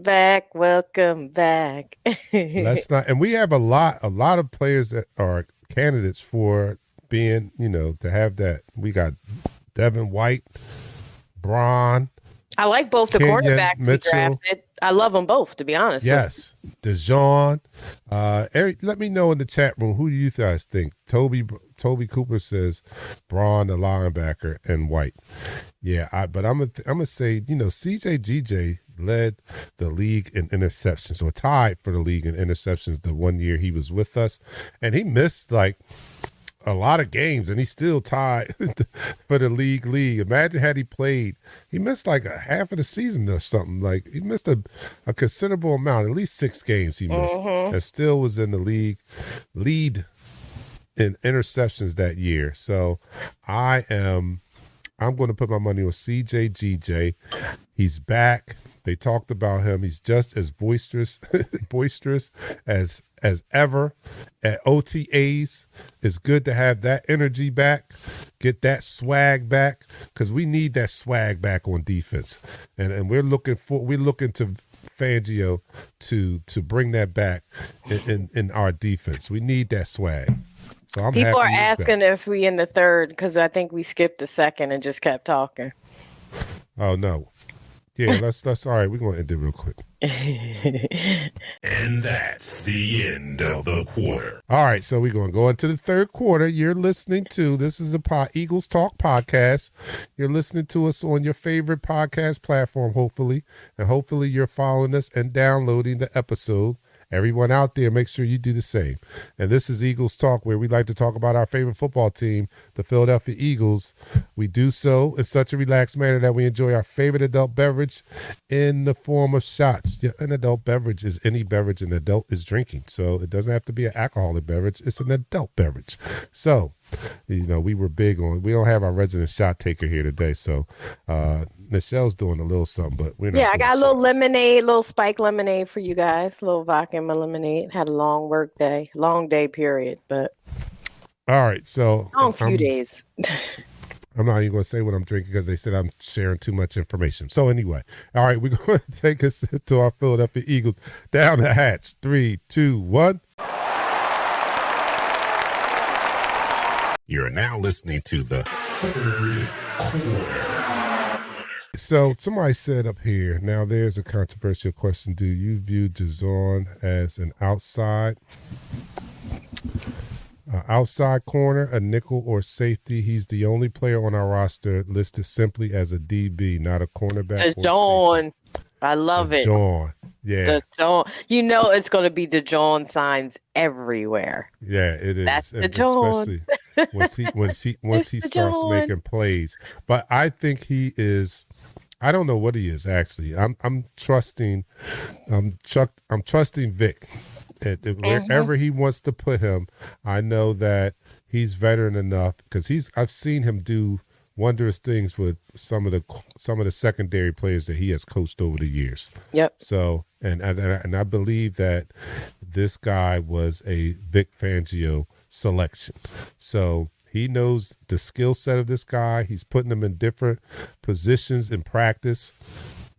back. Let's not. And we have a lot of players that are candidates for being, to have that. We got Devin White, Braun. I like both the cornerbacks we drafted. I love them both, to be honest. Yes. DeJean. Eric, let me know in the chat room, who do you guys think? Toby Cooper says Braun, the linebacker, and White. Yeah, but I'm gonna say, CJ GJ led the league in interceptions, or tied for the league in interceptions the one year he was with us. And he missed a lot of games, and he's still tied for the league. Imagine had he played. He missed a half of the season or something. He missed a considerable amount, at least 6 games he missed, and still was in the league lead in interceptions that year. So I'm going to put my money on CJ GJ. He's back. They talked about him. He's just as boisterous as ever at OTAs. It's good to have that energy back, get that swag back, because we need that swag back on defense. And we're looking to Fangio to bring that back in our defense. We need that swag. So I'm People happy are asking if we in the third, because I think we skipped the second and just kept talking. Oh no. Yeah, let's all right, we're gonna end it real quick. And that's the end of the quarter. All right, so we're gonna go into the third quarter. You're listening to this is a Eagles Talk podcast. You're listening to us on your favorite podcast platform, hopefully, and hopefully you're following us and downloading the episode. Everyone out there, make sure you do the same. And this is Eagles Talk, where we like to talk about our favorite football team, the Philadelphia Eagles. We do so in such a relaxed manner that we enjoy our favorite adult beverage in the form of shots. Yeah, an adult beverage is any beverage an adult is drinking. So it doesn't have to be an alcoholic beverage. It's an adult beverage. So, we were big on, we don't have our resident shot taker here today. So Michelle's doing a little something, but we're not. Yeah, I got a little lemonade, little spike lemonade for you guys, a little vodka and lemonade. Had a long day period, but all right. So long few days. I'm not even going to say what I'm drinking because they said I'm sharing too much information. So anyway, all right, we're going to take a sip to our Philadelphia Eagles. Down the hatch. 3, 2, 1. You're now listening to the third quarter. So somebody said up here, now there's a controversial question. Do you view DeJean as an outside corner, a nickel, or safety? He's the only player on our roster listed simply as a DB, not a cornerback. DeJean. I love it. DeJean. Yeah. DeJean. It's going to be DeJean signs everywhere. Yeah, it is. That's DeJean. Especially once he starts making plays. But I think he is. I don't know what he is actually. I'm trusting Vic. Wherever he wants to put him, I know that he's veteran enough because I've seen him do wondrous things with some of the secondary players that he has coached over the years. Yep. So and I believe that this guy was a Vic Fangio selection. So he knows the skill set of this guy. He's putting him in different positions in practice.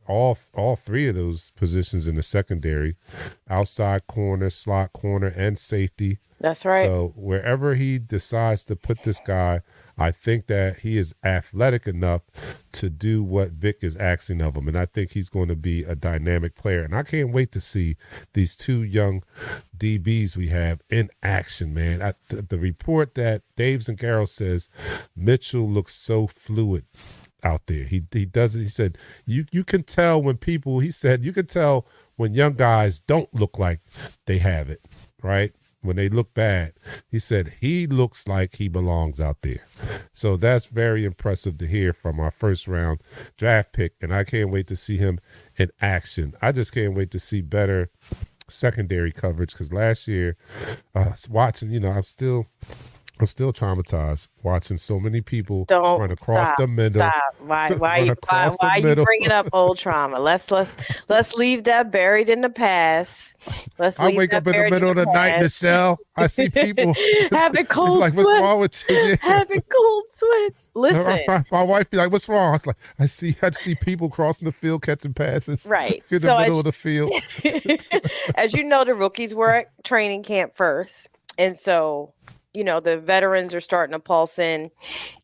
all three of those positions in the secondary, outside corner, slot corner, and safety. That's right. So wherever he decides to put this guy, I think that he is athletic enough to do what Vic is asking of him. And I think he's going to be a dynamic player. And I can't wait to see these two young DBs we have in action, man. The report that Dave Zangaro says Mitchell looks so fluid out there. He does it. He said, you can tell when people, he said, you can tell when young guys don't look like they have it, right? When they look bad, he said he looks like he belongs out there. So that's very impressive to hear from our first round draft pick. And I can't wait to see him in action. I just can't wait to see better secondary coverage, because last year, watching, I'm still traumatized watching so many people run across the middle. Stop. Why you bringing up old trauma? Let's leave that buried in the past. I wake up in the middle of the night, Michelle. I see people having cold like, what's wrong with you? Yeah. Having cold sweats. Listen, my wife be like, what's wrong? I was like, I see people crossing the field catching passes. Right in the middle of the field. As you know, the rookies were at training camp first, and so. The veterans are starting to pulse in.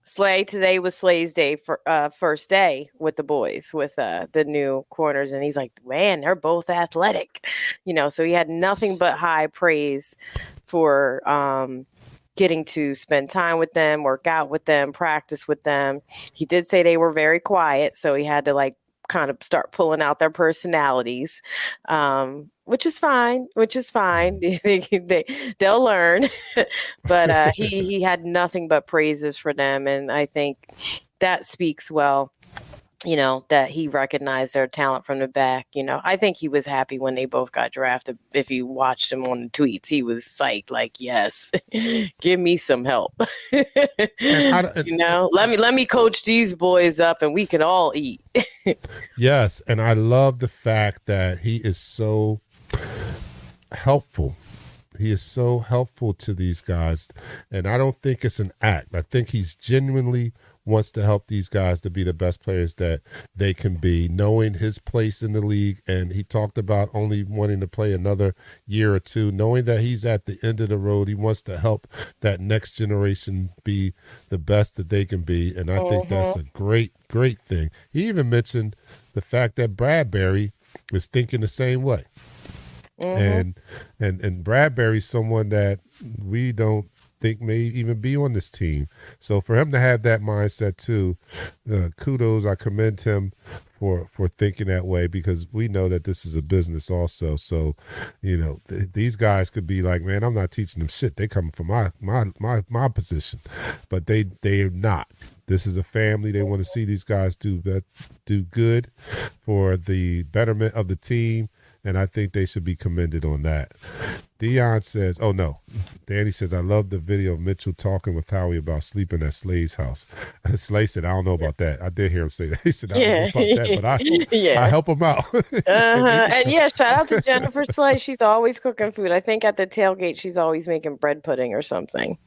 Today was Slay's day for first day with the boys, with the new corners. And he's like, man, they're both athletic, so he had nothing but high praise for getting to spend time with them, work out with them, practice with them. He did say they were very quiet, so he had to kind of start pulling out their personalities, which is fine. They'll learn. But he had nothing but praises for them. And I think that speaks well, that he recognized their talent from the back. I think he was happy when they both got drafted. If you watched him on the tweets, he was psyched, like, yes, give me some help. Let me coach these boys up and we can all eat. Yes. And I love the fact that he is so helpful. He is so helpful to these guys. And I don't think it's an act. I think he's genuinely wants to help these guys to be the best players that they can be, knowing his place in the league. And he talked about only wanting to play another year or two, knowing that he's at the end of the road. He wants to help that next generation be the best that they can be. And I think that's a great, great thing. He even mentioned the fact that Bradbury is thinking the same way. And Bradbury's someone that we don't think may even be on this team. So for him to have that mindset too, kudos. I commend him for thinking that way, because we know that this is a business also. So, these guys could be like, man, I'm not teaching them shit. They come from my position, but they're not. This is a family. They want to see these guys do good for the betterment of the team. And I think they should be commended on that. Dion says, oh no. Danny says, I love the video of Mitchell talking with Howie about sleeping at Slay's house. Slay said, I don't know about that. I did hear him say that. He said, I don't know about that, but I help him out. And shout out to Jennifer Slay. She's always cooking food. I think at the tailgate, she's always making bread pudding or something.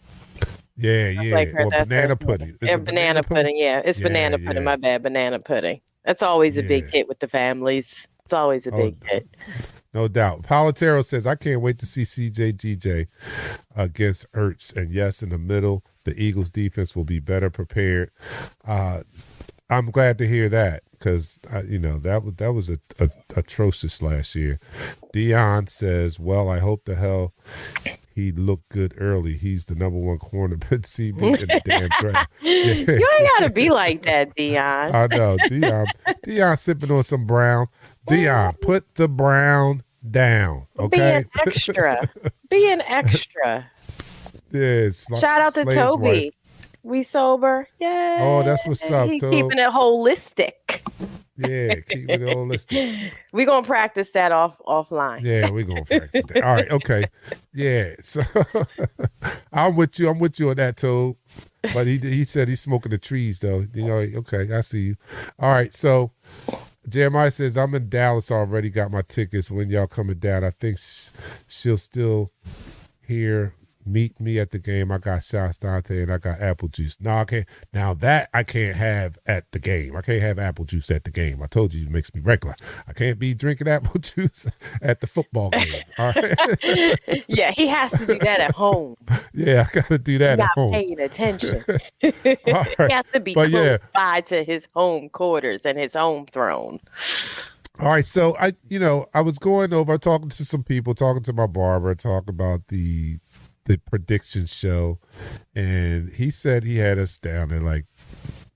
Yeah. Or banana pudding. Banana pudding, yeah. It's banana pudding, my bad, banana pudding. That's always a big hit with the families. It's always a big hit. No doubt. Palatero says, I can't wait to see CJ against Ertz. And yes, in the middle, the Eagles defense will be better prepared. I'm glad to hear that, because, that was atrocious last year. Dion says, well, I hope the hell he looked good early. He's the number one corner, but CB in the damn draft. Yeah. You ain't got to be like that, Dion. I know. Dion sipping on some brown. Dion, put the brown down, okay? Be an extra. Yeah, shout out to Toby. Wife. We sober. Yeah. Oh, that's what's up, Toby. Keeping it holistic. Yeah, keeping it holistic. We're going to practice that offline. Yeah, we're going to practice that. All right, okay. Yeah, so I'm with you on that, Toby. But he said he's smoking the trees, though. Okay, I see you. All right, so Jeremiah says, I'm in Dallas already, got my tickets. When y'all coming down, I think she'll still hear Meet me at the game. I got shots, Dante, and I got apple juice. No, I can't. Now that I can't have at the game. I can't have apple juice at the game. I told you it makes me regular. I can't be drinking apple juice at the football game. All right. Yeah, he has to do that at home. Yeah, I got to do that Not at home. paying attention. All right. He has to be But close by to his home quarters and his home throne. All right, so I was going over, talking to some people, talking to my barber, talking about the prediction show, and he said he had us down at like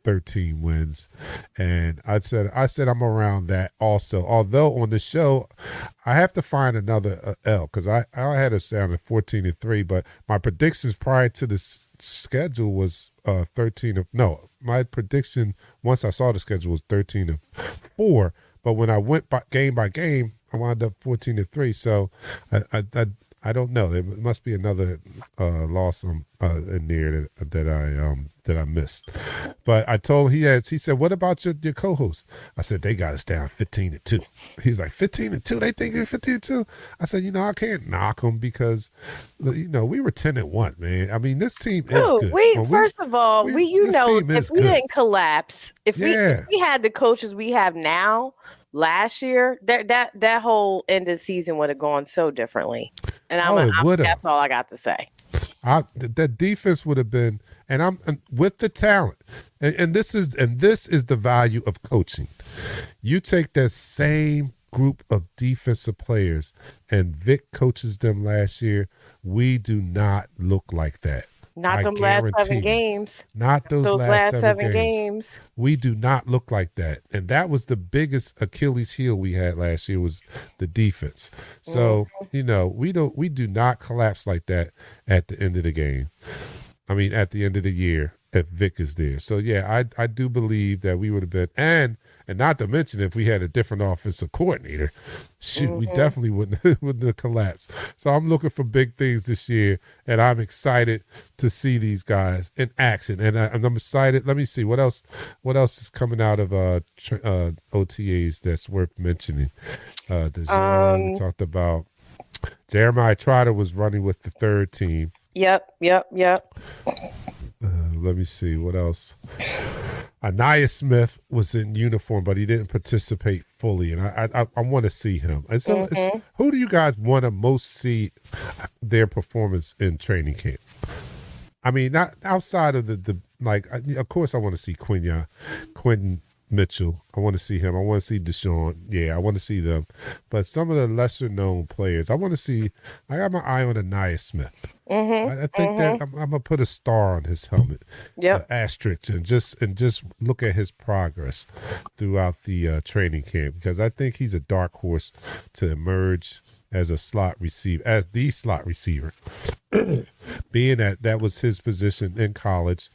13 wins, and I said I'm around that also. Although on the show, I have to find another L because I had us down at 14-3, but my predictions prior to the schedule was 13. No, my prediction once I saw the schedule was 13-4. But when I went by game, I wound up 14-3. So I don't know. There must be another loss in there that I missed. But I told he said, "What about your co-host?" I said, "They got us down 15-2." He's like, 15-2. They think you're 15-2. I said, I can't knock them because we were 10-1, man. I mean, this team is good. First of all, if we didn't collapse, if we had the coaches we have now last year, that whole end of the season would have gone so differently. And that's all I got to say. That defense would have been, and I'm with the talent, and this is the value of coaching. You take that same group of defensive players, and Vic coaches them last year. We do not look like that. Not them last 7 games. Not those last 7 games. We do not look like that. And that was the biggest Achilles heel we had last year was the defense. So, we do not collapse like that at the end of the game. I mean, at the end of the year if Vic is there. So, yeah, I do believe that we would have been, and not to mention if we had a different offensive coordinator, we definitely wouldn't have collapsed. So I'm looking for big things this year, and I'm excited to see these guys in action. And I'm excited. Let me see what else is coming out of OTAs that's worth mentioning. We talked about Jeremiah Trotter was running with the third team. Yep. Let me see what else. Anaya Smith was in uniform, but he didn't participate fully, and I want to see him. And so, who do you guys want to most see their performance in training camp? I mean, not outside of the of course, I want to see Quentin Mitchell. I want to see him. I want to see Deshaun. Yeah, I want to see them. But some of the lesser known players, I want to see. I got my eye on Anaya Smith. I think that I'm gonna put a star on his helmet, asterisk, and just look at his progress throughout the training camp, because I think he's a dark horse to emerge as the slot receiver, being that was his position in college.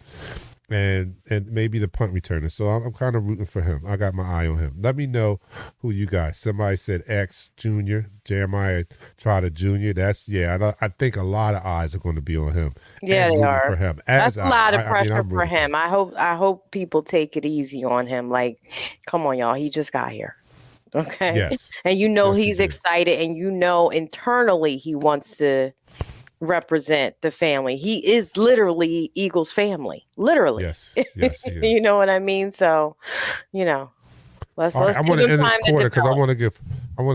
And maybe the punt returner. So I'm kind of rooting for him. I got my eye on him. Let me know who you guys. Somebody said X Jr., Jeremiah Trotter Jr. I think a lot of eyes are going to be on him. Yeah, they are. For him. That's a lot of pressure for him. I hope people take it easy on him. Like, come on, y'all. He just got here. Okay. Yes. And he's excited, and internally he wants to represent the family. He is literally Eagles family. Literally. Yes, he is. You know what I mean? So, let's I want to end this quarter because I want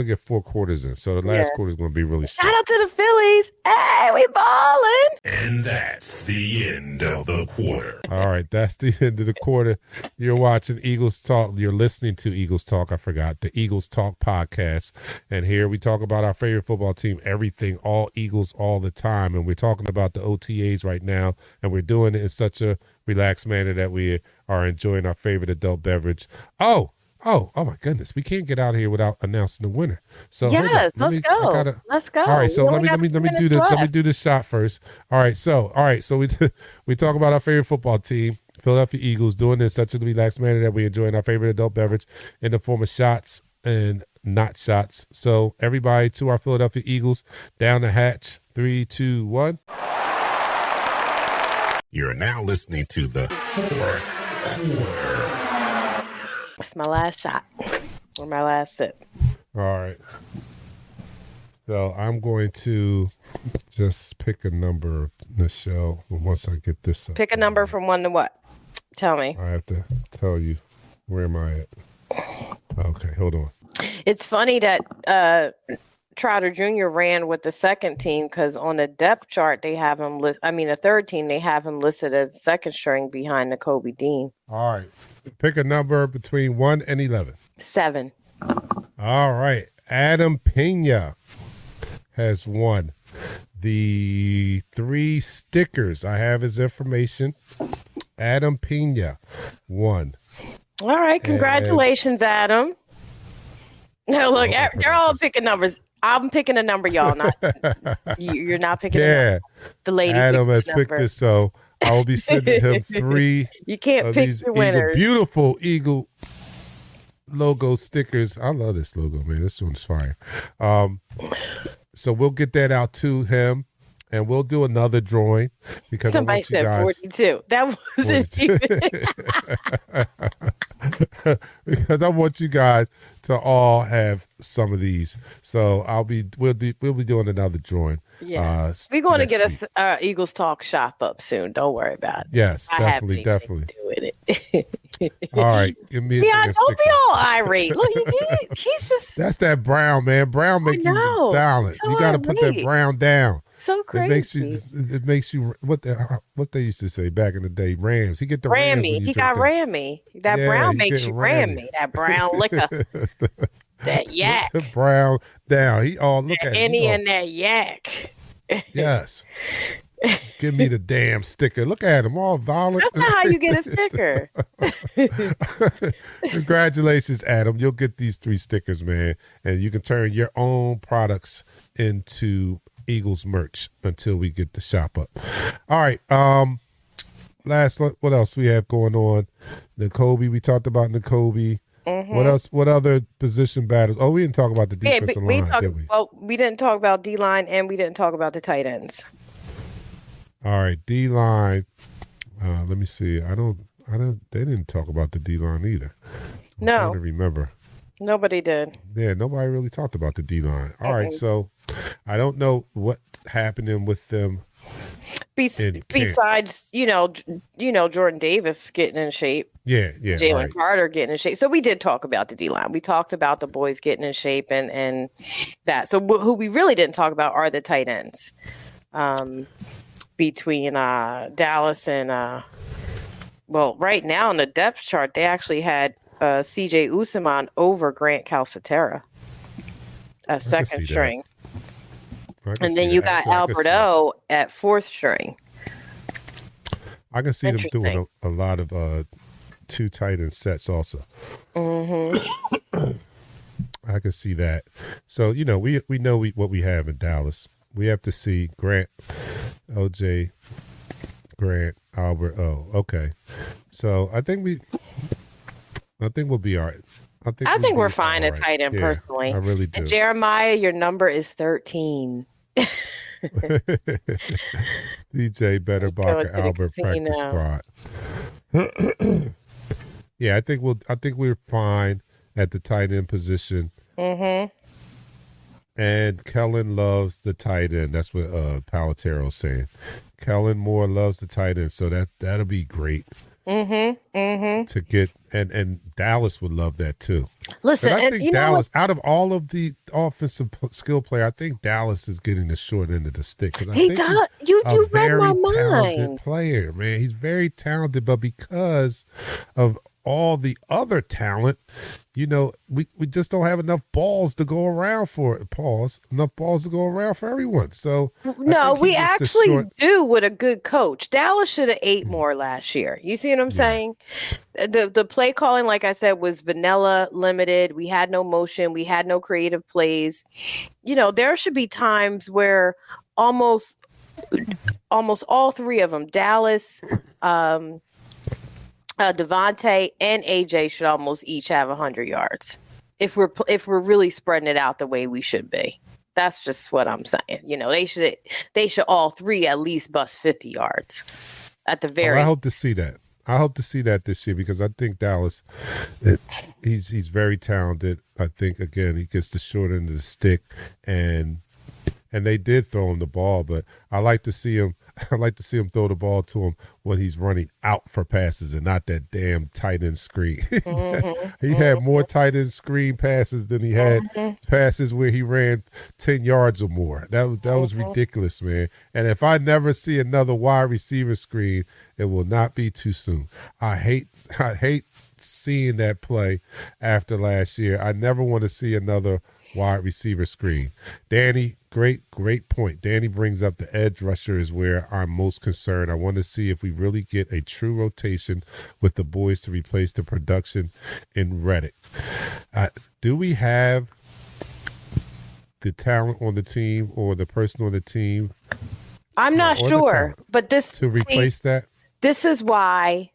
to get 4 quarters in. So the last quarter is going to be really Shout out to the Phillies. Hey, we balling. And that's the end of the quarter. All right, that's the end of the quarter. You're watching Eagles Talk. You're listening to Eagles Talk. I forgot the Eagles Talk podcast. And here we talk about our favorite football team, everything, all Eagles, all the time. And we're talking about the OTAs right now. And we're doing it in such a relaxed manner that we are enjoying our favorite adult beverage. Oh my goodness. We can't get out of here without announcing the winner. So yes, let's go. Let's go. All right, so let me do this. Let me do this shot first. All right, so we talk about our favorite football team, Philadelphia Eagles, doing this in such a relaxed manner that we enjoying our favorite adult beverage in the form of shots and not shots. So everybody, to our Philadelphia Eagles, down the hatch. 3, 2, 1. You're now listening to the fourth quarter. It's my last shot or my last sip. All right. So I'm going to just pick a number, Michelle. Once I get this up. Pick a number from 1 to what? Tell me. I have to tell you. Where am I at? Okay, hold on. It's funny that Trotter Jr. ran with the second team because on the depth chart they have him the third team they have him listed as second string behind Kobe Dean. All right. Pick a number between 1 and 11. 7. All right. Adam Pena has won the 3 stickers. I have his information. Adam Pena won. All right. Congratulations, Adam. No, look, they're all picking numbers. I'm picking a number, y'all. Not you're not picking. Yeah, the lady. Adam has picked this, so I will be sending him 3. You can't pick the winners. Beautiful Eagle logo stickers. I love this logo, man. This one's fire. So we'll get that out to him, and we'll do another drawing because somebody said 42. That wasn't even. Because I want you guys to all have some of these. So we'll be doing another drawing. Yeah, we're going to get a Eagles Talk shop up soon. Don't worry about it. Yes, definitely. All right, give me. Don't be all irate. Look, he's just. That's that brown, man. Brown makes you balance. So you got to put that brown down. So crazy. It makes you what they used to say back in the day. Rams. He get the Rammy. He got Rammy. That brown makes you Rammy. That brown liquor. That yak. The brown down. Look at Any and that yak. Yes. Give me the damn sticker. Look at him, all violent. That's not how you get a sticker. Congratulations, Adam. You'll get these 3 stickers, man, and you can turn your own products into Eagles merch until we get the shop up. All right. What else we have going on? N'Kobe. We talked about N'Kobe. Mm-hmm. What else? What other position battles? Oh, we didn't talk about the defensive line, did we? Well, we didn't talk about D-line, and we didn't talk about the tight ends. All right, D-line. Let me see. They didn't talk about the D-line either. I'm trying to remember. Nobody did. Yeah, nobody really talked about the D-line. All right, so I don't know what's happening with them. Besides, Jordan Davis getting in shape. Yeah. Jalen Carter getting in shape. So we did talk about the D-line. We talked about the boys getting in shape and that. So who we really didn't talk about are the tight ends. Between Dallas and right now on the depth chart, they actually had CJ Usman over Grant Calcaterra, a second string. And then you got Alberto at 4th string. I can see them doing a lot of 2 tight end sets also. Mm-hmm. I can see that. So, we know what we have in Dallas. We have to see Grant, OJ, Grant, Albert. Oh, okay. So I think we'll be all right. I think we're fine at tight end, personally. I really do. And Jeremiah, your number is 13. CJ, Better, Barker, Albert, practice squad. Yeah, I think we're fine at the tight end position. Mm-hmm. And Kellen loves the tight end. That's what Palatero's saying. Kellen Moore loves the tight end, so that'll be great. Mm-hmm. Mm-hmm. To get and Dallas would love that too. Listen, I think Dallas, out of all of the offensive skill player, I think Dallas is getting the short end of the stick. He does. You read my mind. Talented player, man. He's very talented, but because of all the other talent, we just don't have enough balls to go around for it. Enough balls to go around for everyone. So no, we actually do with a good coach. Dallas should have ate more last year. You see what I'm saying? The play calling, like I said, was vanilla, limited. We had no motion. We had no creative plays. There should be times where almost all 3 of them, Dallas, Devontae and AJ should almost each have 100 yards if we're really spreading it out the way we should be. That's just what I'm saying. They should all 3 at least bust 50 yards at the very. I hope to see that. I hope to see that this year because I think Dallas, he's very talented. I think again he gets the short end of the stick, and and they did throw him the ball, but I like to see him. I like to see him throw the ball to him when he's running out for passes and not that damn tight end screen. He had more tight end screen passes than he had passes where he ran 10 yards or more. That was ridiculous, man. And if I never see another wide receiver screen, it will not be too soon. I hate seeing that play after last year. I never want to see another wide receiver screen. Danny, great point. Danny brings up the edge rusher is where I'm most concerned. I want to see if we really get a true rotation with the boys to replace the production in Reddick. Do we have the talent on the team or the person on the team? I'm not sure, but to replace that? This is why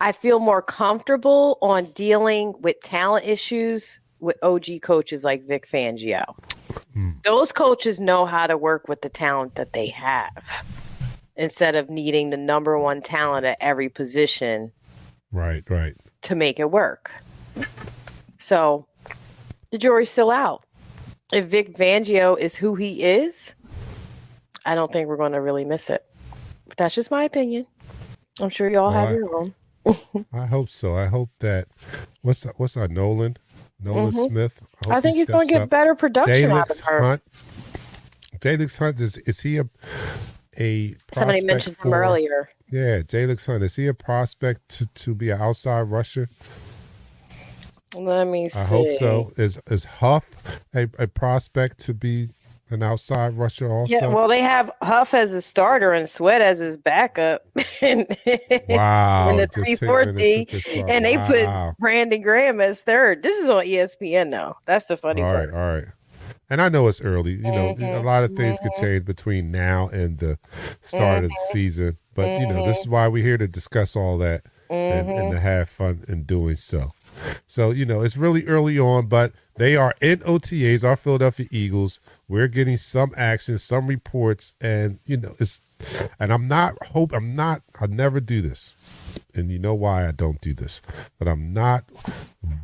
I feel more comfortable on dealing with talent issues with OG coaches like Vic Fangio. Those coaches know how to work with the talent that they have instead of needing the number one talent at every position. Right. To make it work. So the jury's still out. If Vic Fangio is who he is, I don't think we're going to really miss it. But that's just my opinion. I'm sure y'all have your own. I hope so. I hope that what's our Nolan Smith. I think he's going to get better production out of her. Jalix Hunt is he a prospect? Somebody mentioned him earlier. Yeah, Jalix Hunt, is he a prospect to be an outside rusher? Let me see. I hope so. Is Huff a prospect to be an outside rusher also? Yeah, well, they have Huff as a starter and Sweat as his backup. Wow. In the 3-4-D. And they put Brandon Graham as third. This is on ESPN, though. That's the funny part. All right. And I know it's early. You know, a lot of things could change between now and the start of the season. But, you know, this is why we're here to discuss all that and to have fun in doing so. So, you know, it's really early on, but they are in OTAs, our Philadelphia Eagles. We're getting some action, some reports, and, you know, I never do this. And you know why I don't do this, but I'm not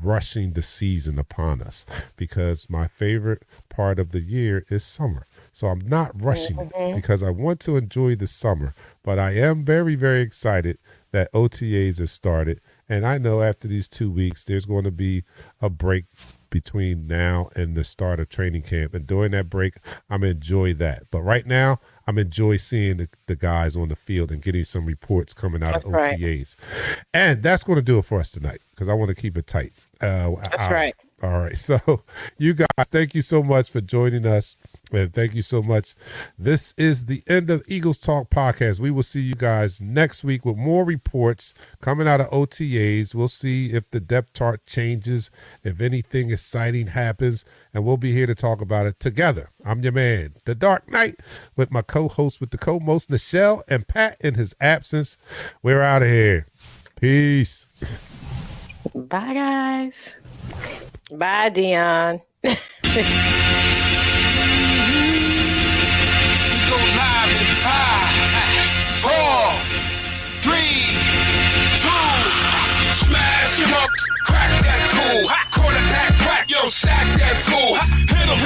rushing the season upon us because my favorite part of the year is summer. So I'm not rushing it because I want to enjoy the summer, but I am very, very excited that OTAs has started. And I know after these 2 weeks, there's going to be a break between now and the start of training camp. And during that break, I'm enjoy that. But right now, I'm enjoy seeing the guys on the field and getting some reports coming out of OTAs. And that's going to do it for us tonight because I want to keep it tight. That's right. All right. So you guys, thank you so much for joining us. And thank you so much. This is the end of Eagles Talk podcast. We will see you guys next week with more reports coming out of OTAs. We'll see if the depth chart changes, if anything exciting happens, and we'll be here to talk about it together. I'm your man, The Dark Knight, with my co-host with the co-most, Nichelle and Pat in his absence. We're out of here. Peace. Bye, guys. Bye, Dion. Live in 5, 4, 3, 2. Smash him up, crack that fool. Quarterback, crack, yo, sack that fool. Hit him,